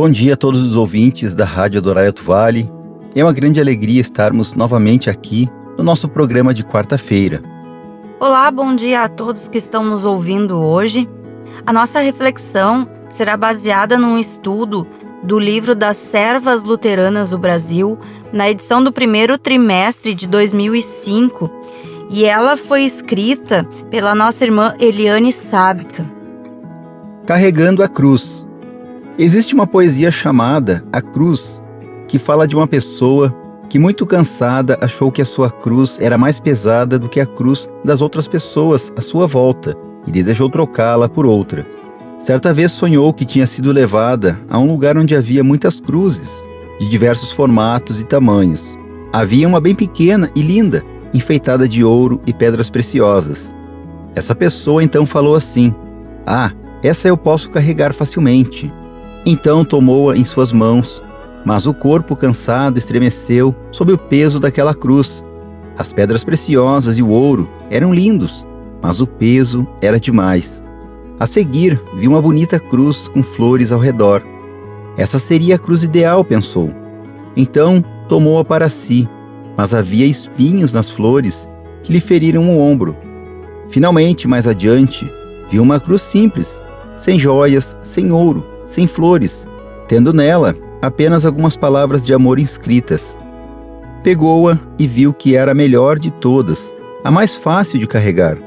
Bom dia a todos os ouvintes da Rádio Adorai Alto Vale. É uma grande alegria estarmos novamente aqui no nosso programa de quarta-feira. Olá, bom dia a todos que estão nos ouvindo hoje. A nossa reflexão será baseada num estudo do livro das Servas Luteranas do Brasil, na edição do primeiro trimestre de 2005, e ela foi escrita pela nossa irmã Eliane Sábica. Carregando a cruz. Existe uma poesia chamada A Cruz, que fala de uma pessoa que, muito cansada, achou que a sua cruz era mais pesada do que a cruz das outras pessoas à sua volta e desejou trocá-la por outra. Certa vez sonhou que tinha sido levada a um lugar onde havia muitas cruzes, de diversos formatos e tamanhos. Havia uma bem pequena e linda, enfeitada de ouro e pedras preciosas. Essa pessoa então falou assim: "Ah, essa eu posso carregar facilmente." Então tomou-a em suas mãos, mas o corpo cansado estremeceu sob o peso daquela cruz. As pedras preciosas e o ouro eram lindos, mas o peso era demais. A seguir, viu uma bonita cruz com flores ao redor. Essa seria a cruz ideal, pensou. Então tomou-a para si, mas havia espinhos nas flores que lhe feriram o ombro. Finalmente, mais adiante, viu uma cruz simples, sem joias, sem ouro, sem flores, tendo nela apenas algumas palavras de amor inscritas. Pegou-a e viu que era a melhor de todas, a mais fácil de carregar.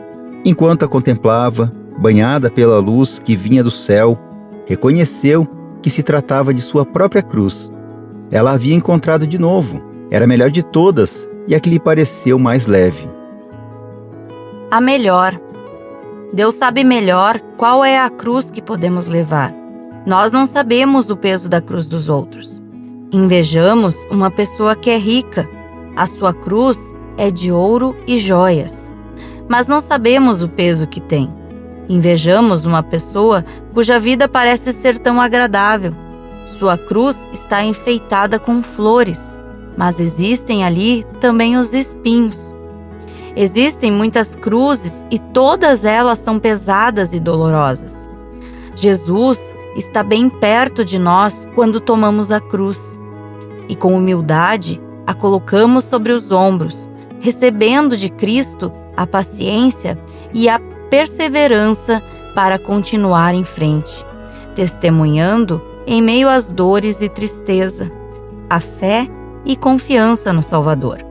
Enquanto a contemplava, banhada pela luz que vinha do céu, reconheceu que se tratava de sua própria cruz. Ela a havia encontrado de novo, era a melhor de todas e a que lhe pareceu mais leve. A melhor. Deus sabe melhor qual é a cruz que podemos levar. Nós não sabemos o peso da cruz dos outros. Invejamos uma pessoa que é rica. A sua cruz é de ouro e joias. Mas não sabemos o peso que tem. Invejamos uma pessoa cuja vida parece ser tão agradável. Sua cruz está enfeitada com flores, mas existem ali também os espinhos. Existem muitas cruzes e todas elas são pesadas e dolorosas. Jesus está bem perto de nós quando tomamos a cruz e, com humildade, a colocamos sobre os ombros, recebendo de Cristo a paciência e a perseverança para continuar em frente, testemunhando em meio às dores e tristeza, a fé e confiança no Salvador.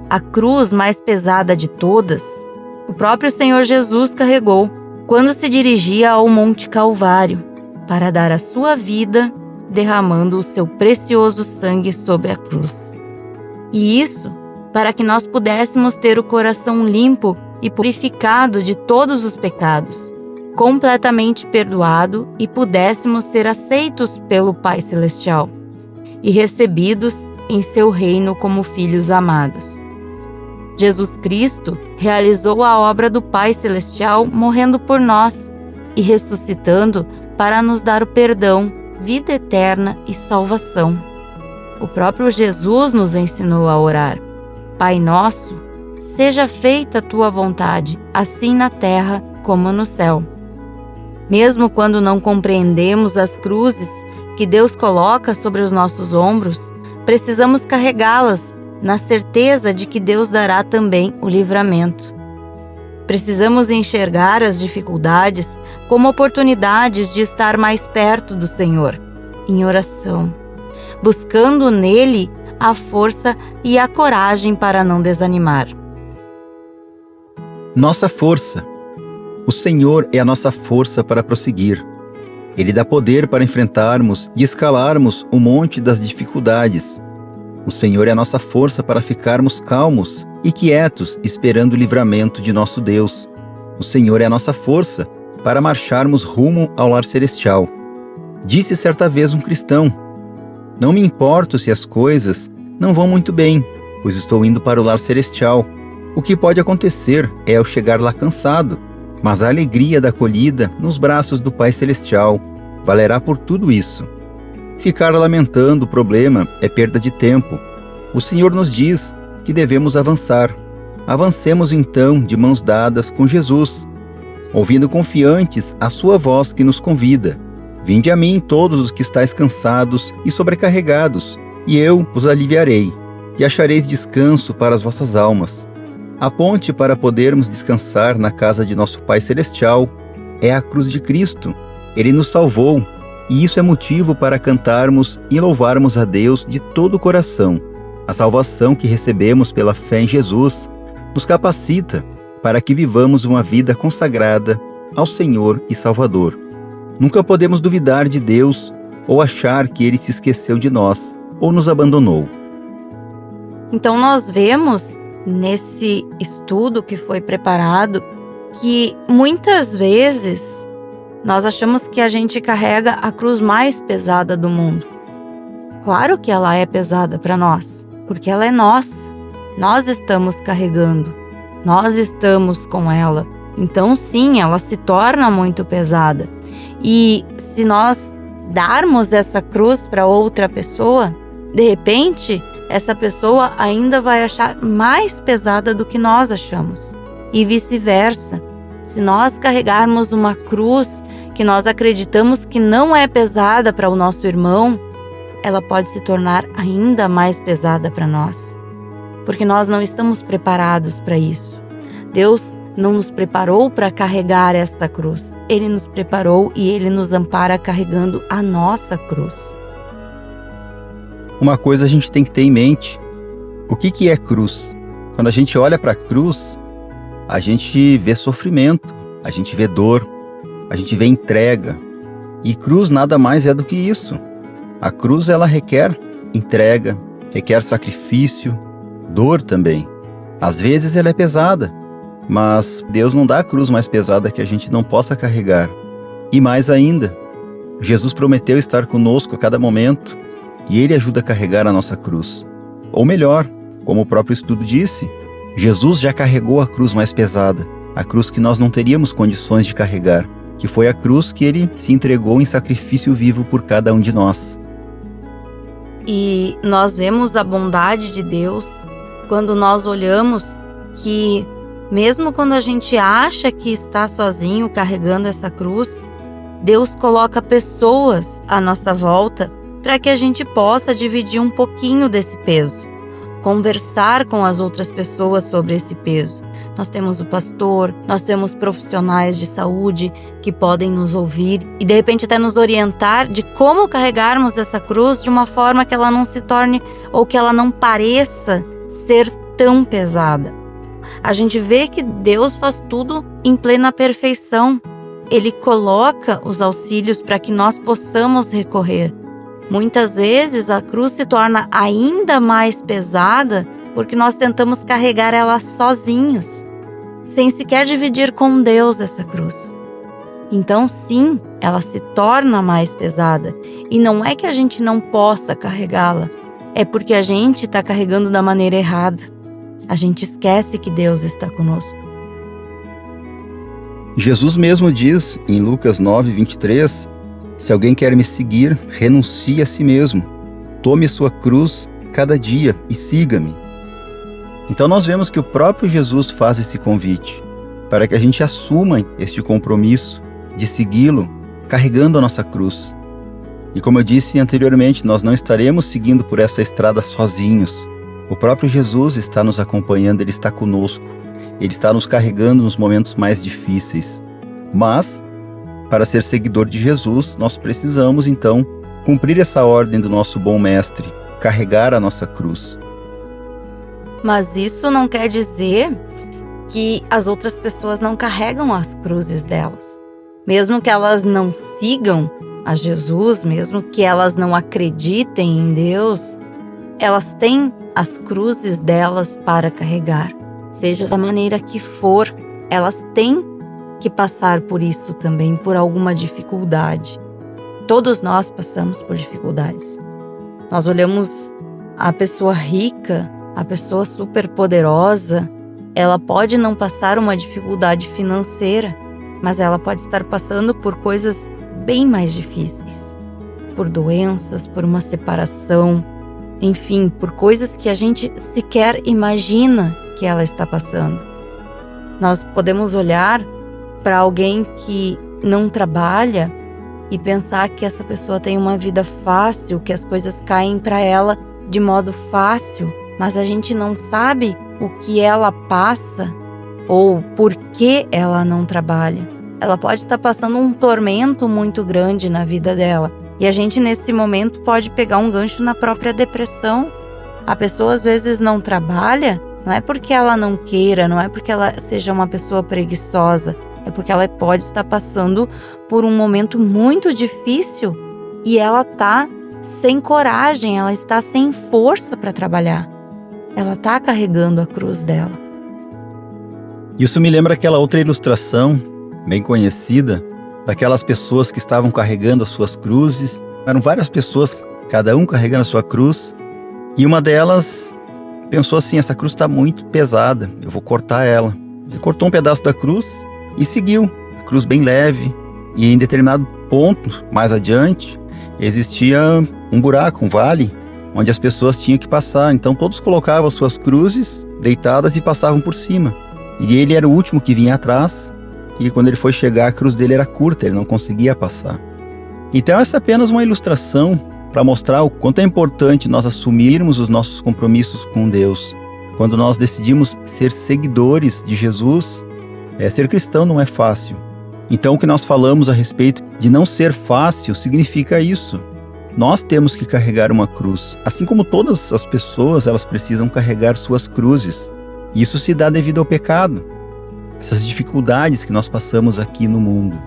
A cruz mais pesada de todas, o próprio Senhor Jesus carregou quando se dirigia ao Monte Calvário, para dar a sua vida, derramando o seu precioso sangue sobre a cruz. E isso para que nós pudéssemos ter o coração limpo e purificado de todos os pecados, completamente perdoado e pudéssemos ser aceitos pelo Pai Celestial e recebidos em seu reino como filhos amados. Jesus Cristo realizou a obra do Pai Celestial morrendo por nós e ressuscitando para nos dar o perdão, vida eterna e salvação. O próprio Jesus nos ensinou a orar: Pai nosso, seja feita a tua vontade, assim na terra como no céu. Mesmo quando não compreendemos as cruzes que Deus coloca sobre os nossos ombros, precisamos carregá-las na certeza de que Deus dará também o livramento. Precisamos enxergar as dificuldades como oportunidades de estar mais perto do Senhor, em oração, buscando nele a força e a coragem para não desanimar. Nossa força. O Senhor é a nossa força para prosseguir. Ele dá poder para enfrentarmos e escalarmos o monte das dificuldades. O Senhor é a nossa força para ficarmos calmos e quietos, esperando o livramento de nosso Deus. O Senhor é a nossa força para marcharmos rumo ao lar celestial. Disse certa vez um cristão: "Não me importo se as coisas não vão muito bem, pois estou indo para o lar celestial. O que pode acontecer é eu chegar lá cansado, mas a alegria da acolhida nos braços do Pai Celestial valerá por tudo isso." Ficar lamentando o problema é perda de tempo. O Senhor nos diz que devemos avançar. Avancemos então de mãos dadas com Jesus, ouvindo confiantes a sua voz que nos convida: Vinde a mim todos os que estáis cansados e sobrecarregados, e eu vos aliviarei, e achareis descanso para as vossas almas. A ponte para podermos descansar na casa de nosso Pai Celestial é a cruz de Cristo. Ele nos salvou, e isso é motivo para cantarmos e louvarmos a Deus de todo o coração. A salvação que recebemos pela fé em Jesus nos capacita para que vivamos uma vida consagrada ao Senhor e Salvador. Nunca podemos duvidar de Deus ou achar que Ele se esqueceu de nós ou nos abandonou. Então nós vemos nesse estudo que foi preparado que muitas vezes nós achamos que a gente carrega a cruz mais pesada do mundo. Claro que ela é pesada para nós, porque ela é nossa. Nós estamos carregando, nós estamos com ela. Então sim, ela se torna muito pesada. E se nós darmos essa cruz para outra pessoa, de repente, essa pessoa ainda vai achar mais pesada do que nós achamos. E vice-versa. Se nós carregarmos uma cruz que nós acreditamos que não é pesada para o nosso irmão, ela pode se tornar ainda mais pesada para nós. Porque nós não estamos preparados para isso. Deus não nos preparou para carregar esta cruz. Ele nos preparou e Ele nos ampara carregando a nossa cruz. Uma coisa a gente tem que ter em mente: o que é cruz? Quando a gente olha para a cruz, a gente vê sofrimento, a gente vê dor, a gente vê entrega. E cruz nada mais é do que isso. A cruz, ela requer entrega, requer sacrifício, dor também. Às vezes ela é pesada, mas Deus não dá a cruz mais pesada que a gente não possa carregar. E mais ainda, Jesus prometeu estar conosco a cada momento e Ele ajuda a carregar a nossa cruz. Ou melhor, como o próprio estudo disse, Jesus já carregou a cruz mais pesada, a cruz que nós não teríamos condições de carregar, que foi a cruz que Ele se entregou em sacrifício vivo por cada um de nós. E nós vemos a bondade de Deus quando nós olhamos que mesmo quando a gente acha que está sozinho carregando essa cruz, Deus coloca pessoas à nossa volta para que a gente possa dividir um pouquinho desse peso, conversar com as outras pessoas sobre esse peso. Nós temos o pastor, nós temos profissionais de saúde que podem nos ouvir e de repente até nos orientar de como carregarmos essa cruz de uma forma que ela não se torne ou que ela não pareça ser tão pesada. A gente vê que Deus faz tudo em plena perfeição. Ele coloca os auxílios para que nós possamos recorrer. Muitas vezes a cruz se torna ainda mais pesada porque nós tentamos carregar ela sozinhos, sem sequer dividir com Deus essa cruz. Então sim, ela se torna mais pesada. E não é que a gente não possa carregá-la, é porque a gente está carregando da maneira errada. A gente esquece que Deus está conosco. Jesus mesmo diz em Lucas 9:23, se alguém quer me seguir, renuncie a si mesmo. Tome sua cruz cada dia e siga-me. Então nós vemos que o próprio Jesus faz esse convite para que a gente assuma este compromisso de segui-lo carregando a nossa cruz. E como eu disse anteriormente, nós não estaremos seguindo por essa estrada sozinhos. O próprio Jesus está nos acompanhando, Ele está conosco. Ele está nos carregando nos momentos mais difíceis. Mas, para ser seguidor de Jesus, nós precisamos, então, cumprir essa ordem do nosso bom mestre, carregar a nossa cruz. Mas isso não quer dizer que as outras pessoas não carregam as cruzes delas. Mesmo que elas não sigam a Jesus, mesmo que elas não acreditem em Deus, elas têm as cruzes delas para carregar. Seja da maneira que for, elas têm que passar por isso também, por alguma dificuldade. Todos nós passamos por dificuldades. Nós olhamos a pessoa rica, a pessoa super poderosa, ela pode não passar uma dificuldade financeira, mas ela pode estar passando por coisas bem mais difíceis. Por doenças, por uma separação, enfim, por coisas que a gente sequer imagina que ela está passando. Nós podemos olhar para alguém que não trabalha e pensar que essa pessoa tem uma vida fácil, que as coisas caem para ela de modo fácil, mas a gente não sabe o que ela passa ou por que ela não trabalha. Ela pode estar passando um tormento muito grande na vida dela. E a gente, nesse momento, pode pegar um gancho na própria depressão. A pessoa, às vezes, não trabalha, não é porque ela não queira, não é porque ela seja uma pessoa preguiçosa, é porque ela pode estar passando por um momento muito difícil e ela está sem coragem, ela está sem força para trabalhar. Ela está carregando a cruz dela. Isso me lembra aquela outra ilustração, bem conhecida, daquelas pessoas que estavam carregando as suas cruzes. Eram várias pessoas, cada um carregando a sua cruz, e uma delas pensou assim: essa cruz está muito pesada, eu vou cortar ela. Ele cortou um pedaço da cruz e seguiu, a cruz bem leve, e em determinado ponto, mais adiante, existia um buraco, um vale, onde as pessoas tinham que passar. Então todos colocavam as suas cruzes deitadas e passavam por cima. E ele era o último que vinha atrás, e quando ele foi chegar, a cruz dele era curta, ele não conseguia passar. Então essa é apenas uma ilustração para mostrar o quanto é importante nós assumirmos os nossos compromissos com Deus. Quando nós decidimos ser seguidores de Jesus, ser cristão não é fácil. Então o que nós falamos a respeito de não ser fácil significa isso. Nós temos que carregar uma cruz. Assim como todas as pessoas, elas precisam carregar suas cruzes. Isso se dá devido ao pecado, essas dificuldades que nós passamos aqui no mundo.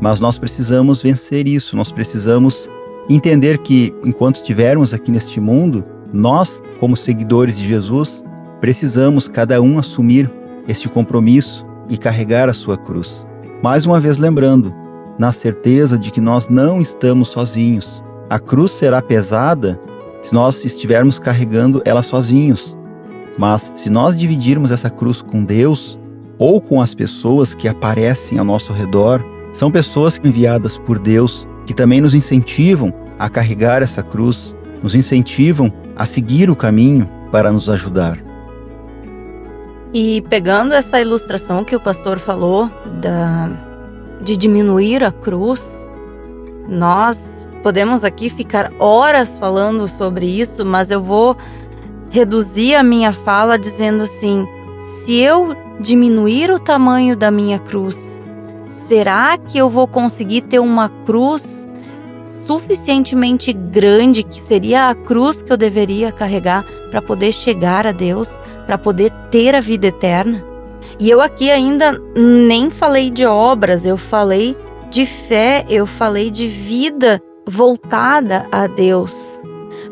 Mas nós precisamos vencer isso, nós precisamos entender que enquanto estivermos aqui neste mundo, nós, como seguidores de Jesus, precisamos cada um assumir este compromisso e carregar a sua cruz. Mais uma vez lembrando, na certeza de que nós não estamos sozinhos. A cruz será pesada se nós estivermos carregando ela sozinhos. Mas se nós dividirmos essa cruz com Deus ou com as pessoas que aparecem ao nosso redor, são pessoas enviadas por Deus que também nos incentivam a carregar essa cruz, nos incentivam a seguir o caminho para nos ajudar. E pegando essa ilustração que o pastor falou de diminuir a cruz, nós podemos aqui ficar horas falando sobre isso, mas eu vou reduzir a minha fala dizendo assim: se eu diminuir o tamanho da minha cruz, será que eu vou conseguir ter uma cruz suficientemente grande, que seria a cruz que eu deveria carregar para poder chegar a Deus, para poder ter a vida eterna? E eu aqui ainda nem falei de obras, eu falei de fé, eu falei de vida voltada a Deus.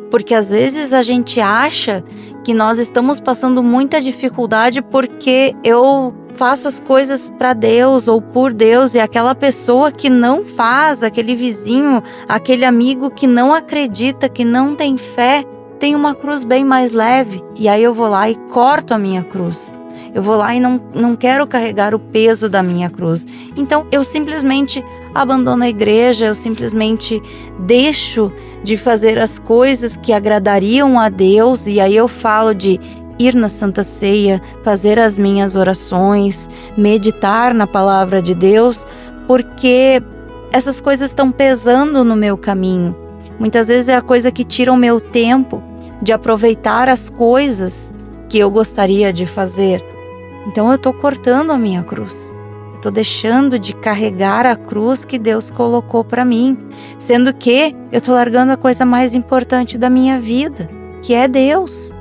Porque às vezes a gente acha que nós estamos passando muita dificuldade porque eu faço as coisas para Deus ou por Deus, e aquela pessoa que não faz, aquele vizinho, aquele amigo que não acredita, que não tem fé, tem uma cruz bem mais leve. E aí eu vou lá e corto a minha cruz. Eu vou lá e não quero carregar o peso da minha cruz. Então eu simplesmente abandono a igreja, eu simplesmente deixo de fazer as coisas que agradariam a Deus, e aí eu falo de ir na Santa Ceia, fazer as minhas orações, meditar na palavra de Deus, porque essas coisas estão pesando no meu caminho. Muitas vezes é a coisa que tira o meu tempo de aproveitar as coisas que eu gostaria de fazer. Então eu estou cortando a minha cruz. Estou deixando de carregar a cruz que Deus colocou para mim, sendo que eu estou largando a coisa mais importante da minha vida, que é Deus.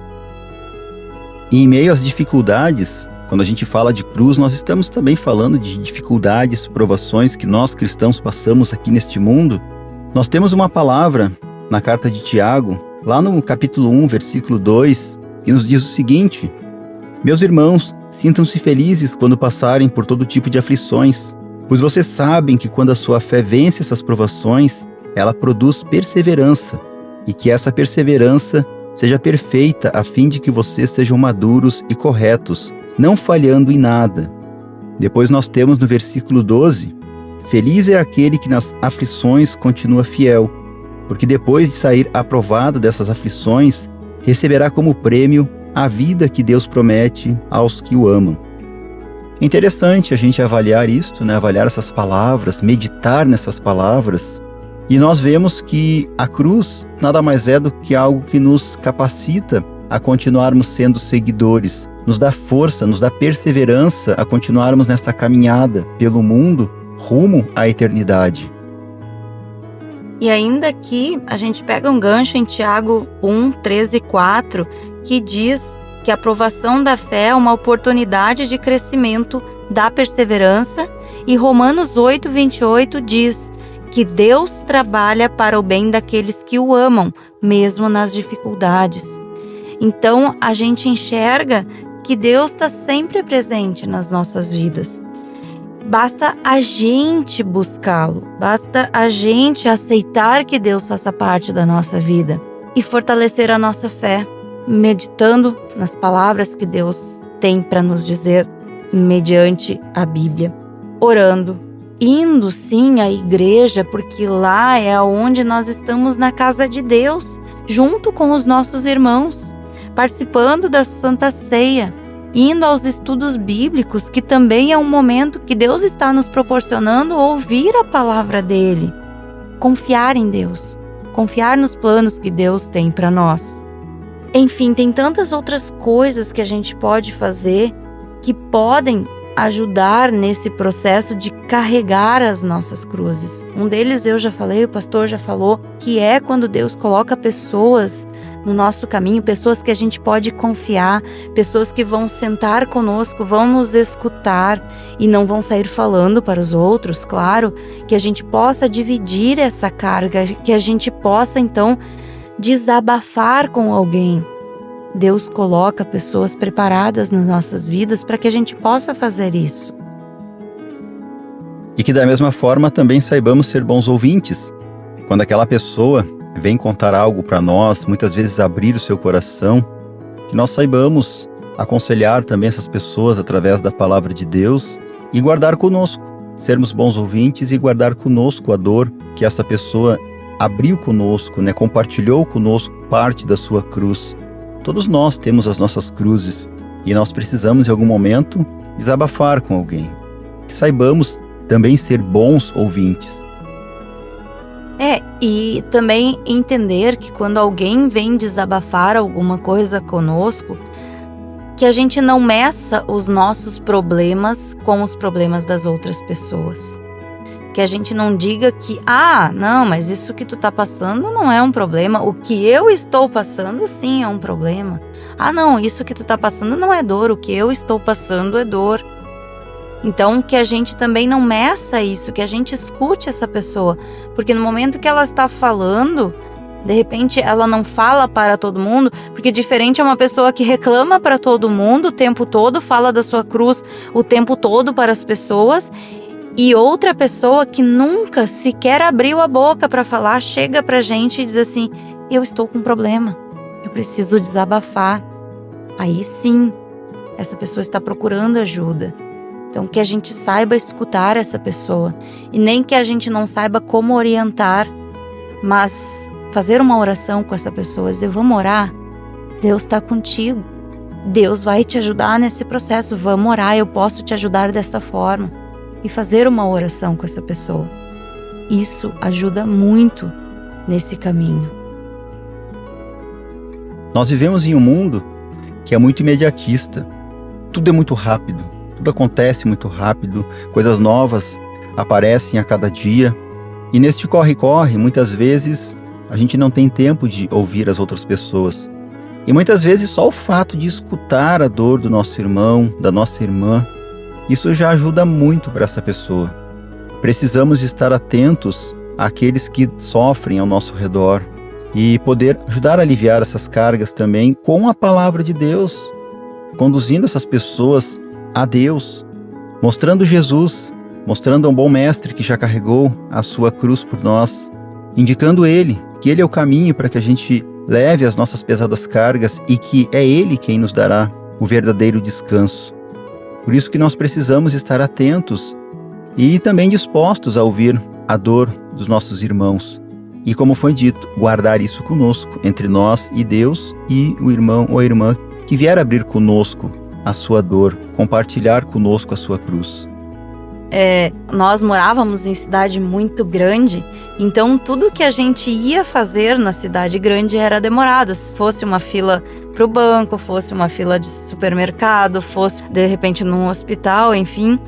E em meio às dificuldades, quando a gente fala de cruz, nós estamos também falando de dificuldades, provações que nós cristãos passamos aqui neste mundo. Nós temos uma palavra na carta de Tiago, lá no capítulo 1, versículo 2, que nos diz o seguinte: meus irmãos, sintam-se felizes quando passarem por todo tipo de aflições, pois vocês sabem que quando a sua fé vence essas provações, ela produz perseverança, e que essa perseverança seja perfeita, a fim de que vocês sejam maduros e corretos, não falhando em nada. Depois nós temos no versículo 12: feliz é aquele que nas aflições continua fiel, porque depois de sair aprovado dessas aflições, receberá como prêmio a vida que Deus promete aos que o amam. É interessante a gente avaliar isto, avaliar essas palavras, meditar nessas palavras, E nós vemos que a cruz nada mais é do que algo que nos capacita a continuarmos sendo seguidores, nos dá força, nos dá perseverança a continuarmos nessa caminhada pelo mundo rumo à eternidade. E ainda aqui a gente pega um gancho em Tiago 1, 13 e 4, que diz que a provação da fé é uma oportunidade de crescimento da perseverança, e Romanos 8, 28 diz que Deus trabalha para o bem daqueles que o amam, mesmo nas dificuldades. Então a gente enxerga que Deus está sempre presente nas nossas vidas. Basta a gente buscá-lo, basta a gente aceitar que Deus faça parte da nossa vida e fortalecer a nossa fé, meditando nas palavras que Deus tem para nos dizer mediante a Bíblia, orando, indo sim à igreja, porque lá é onde nós estamos na casa de Deus, junto com os nossos irmãos, participando da Santa Ceia, indo aos estudos bíblicos, que também é um momento que Deus está nos proporcionando ouvir a palavra dele, confiar em Deus, confiar nos planos que Deus tem para nós. Enfim, tem tantas outras coisas que a gente pode fazer que podem ajudar nesse processo de carregar as nossas cruzes. Um deles eu já falei, o pastor já falou, que é quando Deus coloca pessoas no nosso caminho, pessoas que a gente pode confiar, pessoas que vão sentar conosco, vão nos escutar e não vão sair falando para os outros, claro, que a gente possa dividir essa carga, que a gente possa então desabafar com alguém. Deus coloca pessoas preparadas nas nossas vidas para que a gente possa fazer isso. E que da mesma forma também saibamos ser bons ouvintes. Quando aquela pessoa vem contar algo para nós, muitas vezes abrir o seu coração, que nós saibamos aconselhar também essas pessoas através da palavra de Deus e guardar conosco, sermos bons ouvintes e guardar conosco a dor que essa pessoa abriu conosco, compartilhou conosco parte da sua cruz. Todos nós temos as nossas cruzes e nós precisamos em algum momento desabafar com alguém. Que saibamos também ser bons ouvintes. E também entender que quando alguém vem desabafar alguma coisa conosco, que a gente não meça os nossos problemas com os problemas das outras pessoas. Que a gente não diga que, não, mas isso que tu tá passando não é um problema. O que eu estou passando, sim, é um problema. Não, isso que tu tá passando não é dor. O que eu estou passando é dor. Então, que a gente também não meça isso, que a gente escute essa pessoa. Porque no momento que ela está falando, de repente ela não fala para todo mundo, porque diferente é uma pessoa que reclama para todo mundo o tempo todo, fala da sua cruz o tempo todo para as pessoas, e outra pessoa que nunca sequer abriu a boca para falar, chega pra gente e diz assim: eu estou com um problema, eu preciso desabafar. Aí sim, essa pessoa está procurando ajuda. Então que a gente saiba escutar essa pessoa, e nem que a gente não saiba como orientar, mas fazer uma oração com essa pessoa, dizer: vamos orar, Deus está contigo, Deus vai te ajudar nesse processo, vamos orar, eu posso te ajudar desta forma. E fazer uma oração com essa pessoa. Isso ajuda muito nesse caminho. Nós vivemos em um mundo que é muito imediatista. Tudo é muito rápido, tudo acontece muito rápido, coisas novas aparecem a cada dia. E neste corre-corre, muitas vezes, a gente não tem tempo de ouvir as outras pessoas. E muitas vezes só o fato de escutar a dor do nosso irmão, da nossa irmã, isso já ajuda muito para essa pessoa. Precisamos estar atentos àqueles que sofrem ao nosso redor e poder ajudar a aliviar essas cargas também com a palavra de Deus, conduzindo essas pessoas a Deus, mostrando Jesus, mostrando um bom mestre que já carregou a sua cruz por nós, indicando Ele, que Ele é o caminho para que a gente leve as nossas pesadas cargas e que é Ele quem nos dará o verdadeiro descanso. Por isso que nós precisamos estar atentos e também dispostos a ouvir a dor dos nossos irmãos. E como foi dito, guardar isso conosco, entre nós e Deus e o irmão ou a irmã que vier abrir conosco a sua dor, compartilhar conosco a sua cruz. nós morávamos em cidade muito grande, então tudo que a gente ia fazer na cidade grande era demorado. Se fosse uma fila para o banco, fosse uma fila de supermercado, fosse de repente num hospital, enfim.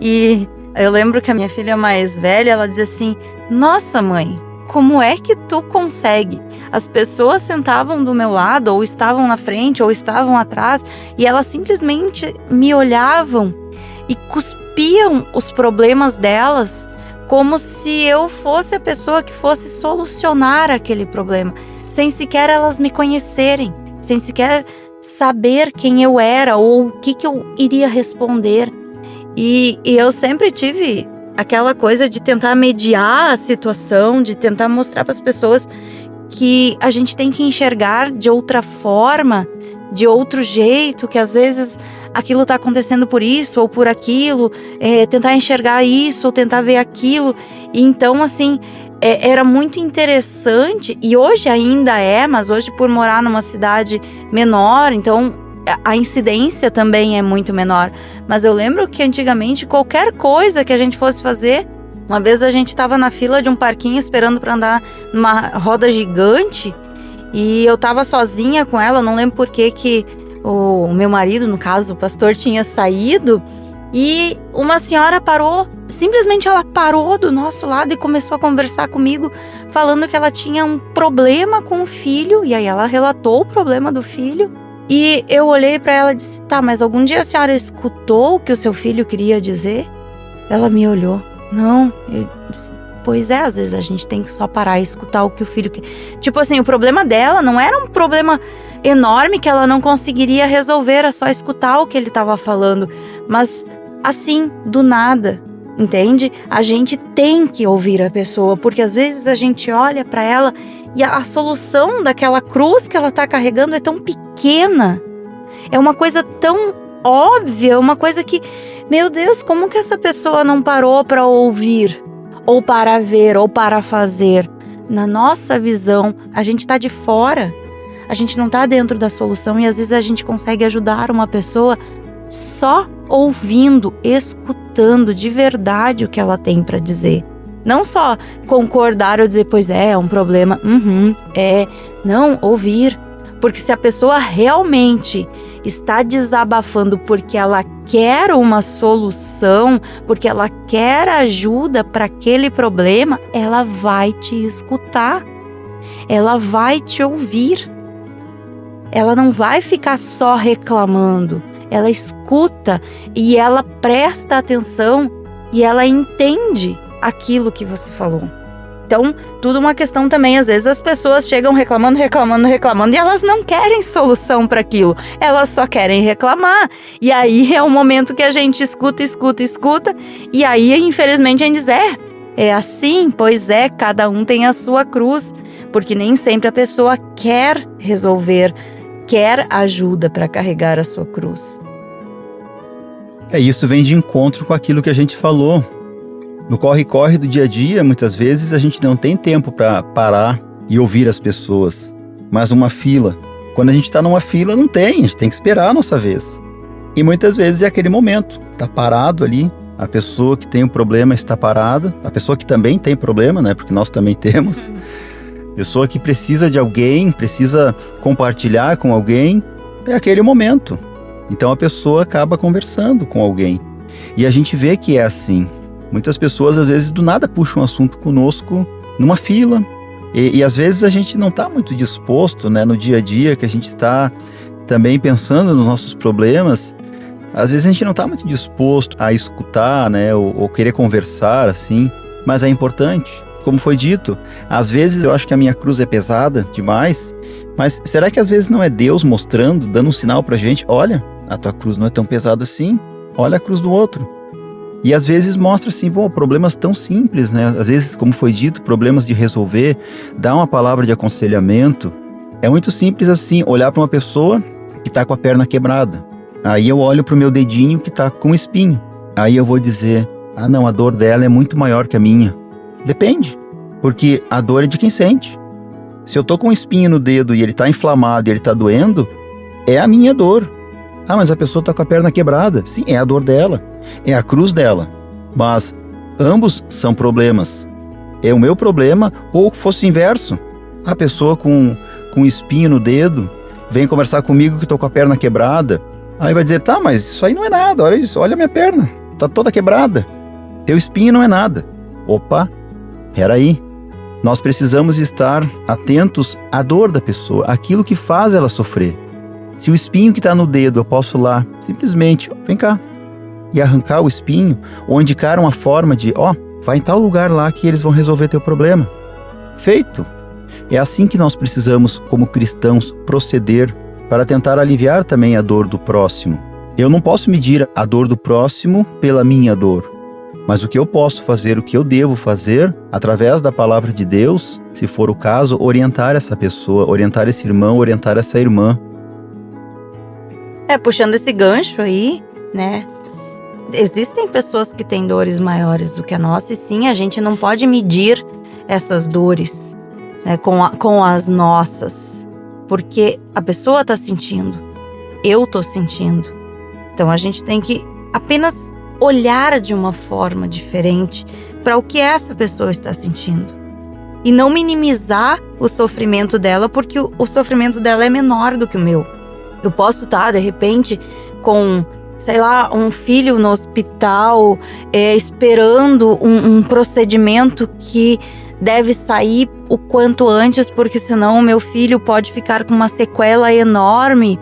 E eu lembro que a minha filha mais velha, ela dizia assim: nossa mãe, como é que tu consegue? As pessoas sentavam do meu lado, ou estavam na frente, ou estavam atrás, e elas simplesmente me olhavam e cuspiam os problemas delas como se eu fosse a pessoa que fosse solucionar aquele problema, sem sequer elas me conhecerem, sem sequer saber quem eu era ou o que eu iria responder. E eu sempre tive aquela coisa de tentar mediar a situação, de tentar mostrar para as pessoas que a gente tem que enxergar de outra forma, de outro jeito, que às vezes aquilo está acontecendo por isso ou por aquilo, tentar enxergar isso ou tentar ver aquilo. E então, assim, era muito interessante, e hoje ainda mas hoje, por morar numa cidade menor, então a incidência também é muito menor. Mas eu lembro que antigamente qualquer coisa que a gente fosse fazer, uma vez a gente estava na fila de um parquinho esperando para andar numa roda gigante e eu estava sozinha com ela, não lembro por que o meu marido, no caso o pastor, tinha saído, e uma senhora parou, simplesmente ela parou do nosso lado e começou a conversar comigo, falando que ela tinha um problema com o filho, e aí ela relatou o problema do filho. E eu olhei para ela e disse: tá, mas algum dia a senhora escutou o que o seu filho queria dizer? Ela me olhou. Não. Eu disse: pois é, às vezes a gente tem que só parar e escutar o que o filho quer. Tipo assim, o problema dela não era um problema enorme que ela não conseguiria resolver, era só escutar o que ele estava falando. Mas assim, do nada, entende? A gente tem que ouvir a pessoa, porque às vezes a gente olha para ela e a solução daquela cruz que ela está carregando é tão pequena, é uma coisa tão óbvia, uma coisa que, meu Deus, como que essa pessoa não parou para ouvir, ou para ver, ou para fazer? Na nossa visão, a gente está de fora, a gente não está dentro da solução, e às vezes a gente consegue ajudar uma pessoa só ouvindo, escutando de verdade o que ela tem para dizer. Não só concordar ou dizer, pois é um problema, não, ouvir. Porque se a pessoa realmente está desabafando porque ela quer uma solução, porque ela quer ajuda para aquele problema, ela vai te escutar, ela vai te ouvir. Ela não vai ficar só reclamando, ela escuta e ela presta atenção e ela entende aquilo que você falou. Então, tudo uma questão também, às vezes as pessoas chegam reclamando e elas não querem solução para aquilo, elas só querem reclamar. E aí é o momento que a gente escuta, e aí infelizmente a gente diz, é assim, pois é, cada um tem a sua cruz, porque nem sempre a pessoa quer resolver, quer ajuda para carregar a sua cruz. Isso vem de encontro com aquilo que a gente falou. No corre-corre do dia a dia, muitas vezes a gente não tem tempo para parar e ouvir as pessoas. Mas uma fila, quando a gente está numa fila, não tem, a gente tem que esperar a nossa vez. E muitas vezes é aquele momento, está parado ali, a pessoa que tem um problema está parada, a pessoa que também tem problema, né, porque nós também temos, a pessoa que precisa de alguém, precisa compartilhar com alguém, é aquele momento. Então a pessoa acaba conversando com alguém. E a gente vê que é assim. Muitas pessoas, às vezes, do nada puxam um assunto conosco numa fila. E às vezes a gente não está muito disposto, né, no dia a dia, que a gente está também pensando nos nossos problemas. Às vezes a gente não está muito disposto a escutar, né, ou querer conversar, assim. Mas é importante. Como foi dito, às vezes eu acho que a minha cruz é pesada demais. Mas será que às vezes não é Deus mostrando, dando um sinal pra gente? Olha, a tua cruz não é tão pesada assim. Olha a cruz do outro. E às vezes mostra assim, problemas tão simples, né? Às vezes, como foi dito, problemas de resolver, dar uma palavra de aconselhamento. É muito simples assim, olhar para uma pessoa que está com a perna quebrada. Aí eu olho para o meu dedinho que está com espinho. Aí eu vou dizer, não, a dor dela é muito maior que a minha. Depende, porque a dor é de quem sente. Se eu tô com um espinho no dedo e ele está inflamado e ele está doendo, é a minha dor. Mas a pessoa está com a perna quebrada. Sim, é a dor dela. É a cruz dela. Mas ambos são problemas. É o meu problema, ou fosse o inverso. A pessoa com espinho no dedo vem conversar comigo que estou com a perna quebrada. Aí vai dizer, tá, mas isso aí não é nada, olha isso, olha a minha perna, tá toda quebrada. Teu espinho não é nada. Opa, peraí. Nós precisamos estar atentos à dor da pessoa, aquilo que faz ela sofrer. Se o espinho que está no dedo, eu posso lá, simplesmente, vem cá, e arrancar o espinho, ou indicar uma forma de, vai em tal lugar lá que eles vão resolver teu problema. Feito. É assim que nós precisamos, como cristãos, proceder para tentar aliviar também a dor do próximo. Eu não posso medir a dor do próximo pela minha dor, mas o que eu posso fazer, o que eu devo fazer, através da palavra de Deus, se for o caso, orientar essa pessoa, orientar esse irmão, orientar essa irmã. Puxando esse gancho aí, né? Existem pessoas que têm dores maiores do que a nossa, e sim, a gente não pode medir essas dores, né, com as nossas, porque a pessoa está sentindo, eu estou sentindo. Então a gente tem que apenas olhar de uma forma diferente para o que essa pessoa está sentindo e não minimizar o sofrimento dela, porque o sofrimento dela é menor do que o meu. Eu posso estar, de repente, com, sei lá, um filho no hospital, esperando um procedimento que deve sair o quanto antes, porque senão o meu filho pode ficar com uma sequela enorme,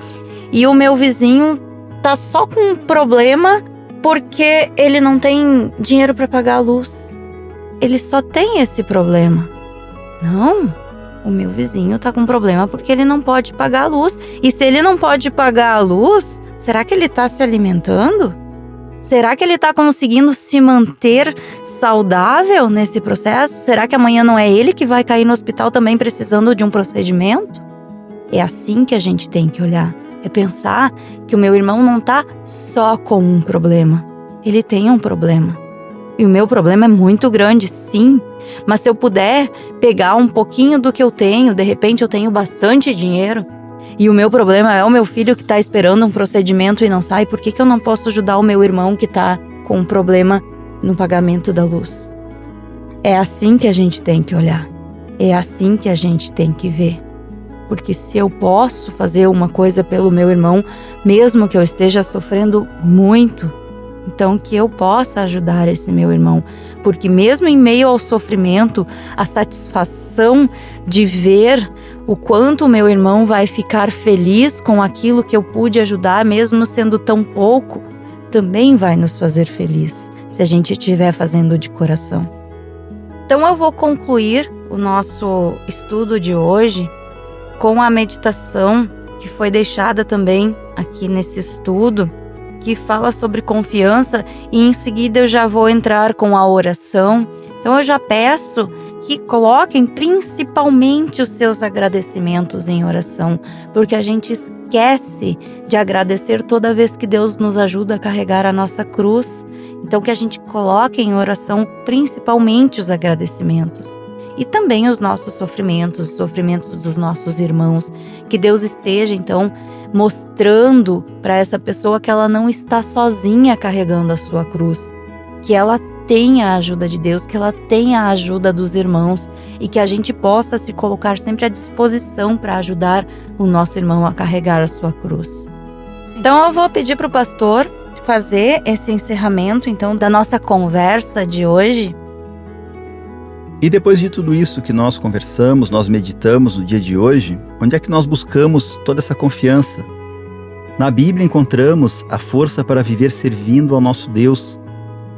e o meu vizinho tá só com um problema porque ele não tem dinheiro para pagar a luz. Ele só tem esse problema. Não, o meu vizinho tá com problema porque ele não pode pagar a luz. E se ele não pode pagar a luz, será que ele tá se alimentando? Será que ele tá conseguindo se manter saudável nesse processo? Será que amanhã não é ele que vai cair no hospital também precisando de um procedimento? É assim que a gente tem que olhar. É pensar que o meu irmão não tá só com um problema. Ele tem um problema. E o meu problema é muito grande, sim. Mas se eu puder pegar um pouquinho do que eu tenho, de repente eu tenho bastante dinheiro, e o meu problema é o meu filho que está esperando um procedimento e não sai, por que eu não posso ajudar o meu irmão que está com um problema no pagamento da luz? É assim que a gente tem que olhar. É assim que a gente tem que ver. Porque se eu posso fazer uma coisa pelo meu irmão, mesmo que eu esteja sofrendo muito, então que eu possa ajudar esse meu irmão. Porque mesmo em meio ao sofrimento, a satisfação de ver o quanto o meu irmão vai ficar feliz com aquilo que eu pude ajudar, mesmo sendo tão pouco, também vai nos fazer feliz, se a gente estiver fazendo de coração. Então eu vou concluir o nosso estudo de hoje com a meditação que foi deixada também aqui nesse estudo, que fala sobre confiança, e em seguida eu já vou entrar com a oração. Então eu já peço que coloquem principalmente os seus agradecimentos em oração, porque a gente esquece de agradecer toda vez que Deus nos ajuda a carregar a nossa cruz. Então que a gente coloque em oração principalmente os agradecimentos. E também os nossos sofrimentos, os sofrimentos dos nossos irmãos. Que Deus esteja, então, mostrando para essa pessoa que ela não está sozinha carregando a sua cruz. Que ela tenha a ajuda de Deus, que ela tenha a ajuda dos irmãos e que a gente possa se colocar sempre à disposição para ajudar o nosso irmão a carregar a sua cruz. Então eu vou pedir para o pastor fazer esse encerramento, então, da nossa conversa de hoje. E depois de tudo isso que nós conversamos, nós meditamos no dia de hoje, onde é que nós buscamos toda essa confiança? Na Bíblia encontramos a força para viver servindo ao nosso Deus.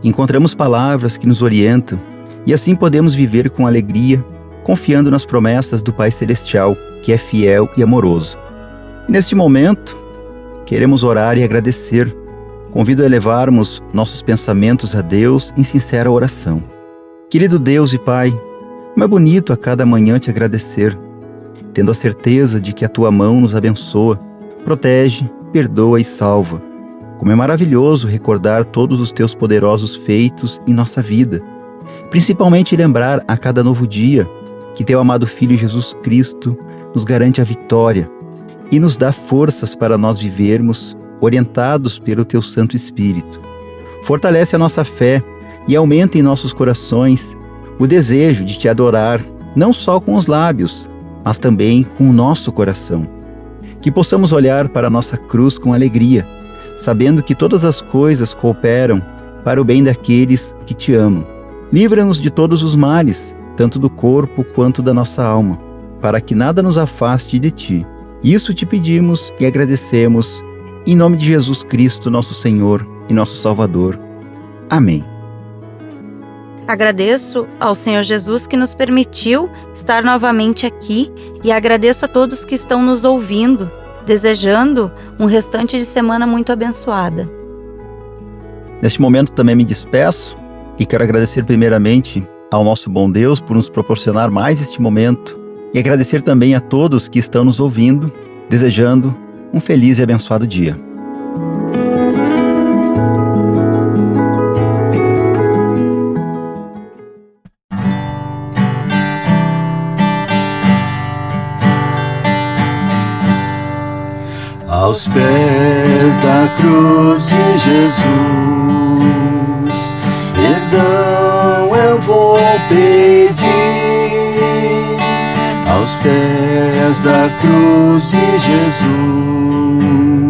Encontramos palavras que nos orientam e assim podemos viver com alegria, confiando nas promessas do Pai Celestial, que é fiel e amoroso. E neste momento, queremos orar e agradecer. Convido a elevarmos nossos pensamentos a Deus em sincera oração. Querido Deus e Pai, como é bonito a cada manhã te agradecer, tendo a certeza de que a Tua mão nos abençoa, protege, perdoa e salva. Como é maravilhoso recordar todos os Teus poderosos feitos em nossa vida, principalmente lembrar a cada novo dia que Teu amado Filho Jesus Cristo nos garante a vitória e nos dá forças para nós vivermos orientados pelo Teu Santo Espírito. Fortalece a nossa fé e aumenta em nossos corações o desejo de te adorar, não só com os lábios, mas também com o nosso coração. Que possamos olhar para a nossa cruz com alegria, sabendo que todas as coisas cooperam para o bem daqueles que te amam. Livra-nos de todos os males, tanto do corpo quanto da nossa alma, para que nada nos afaste de ti. Isso te pedimos e agradecemos, em nome de Jesus Cristo, nosso Senhor e nosso Salvador. Amém. Agradeço ao Senhor Jesus que nos permitiu estar novamente aqui e agradeço a todos que estão nos ouvindo, desejando um restante de semana muito abençoada. Neste momento também me despeço e quero agradecer primeiramente ao nosso bom Deus por nos proporcionar mais este momento e agradecer também a todos que estão nos ouvindo, desejando um feliz e abençoado dia. Aos pés da cruz de Jesus, perdão eu vou pedir. Aos pés da cruz de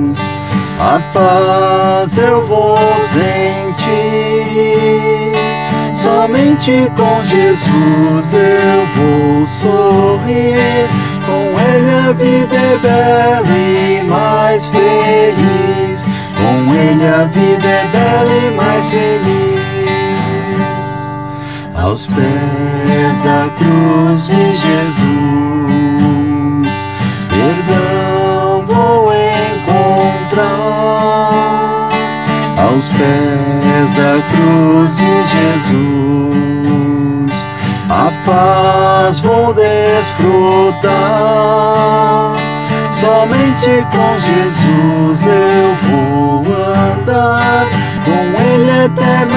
Jesus, a paz eu vou sentir. Somente com Jesus eu vou sorrir. Com Ele a vida é bela e mais feliz. Com Ele a vida é bela e mais feliz. Aos pés da cruz de Jesus, perdão vou encontrar. Aos pés da cruz de Jesus, a paz vou desfrutar. Somente com Jesus eu vou andar. Com Ele eterno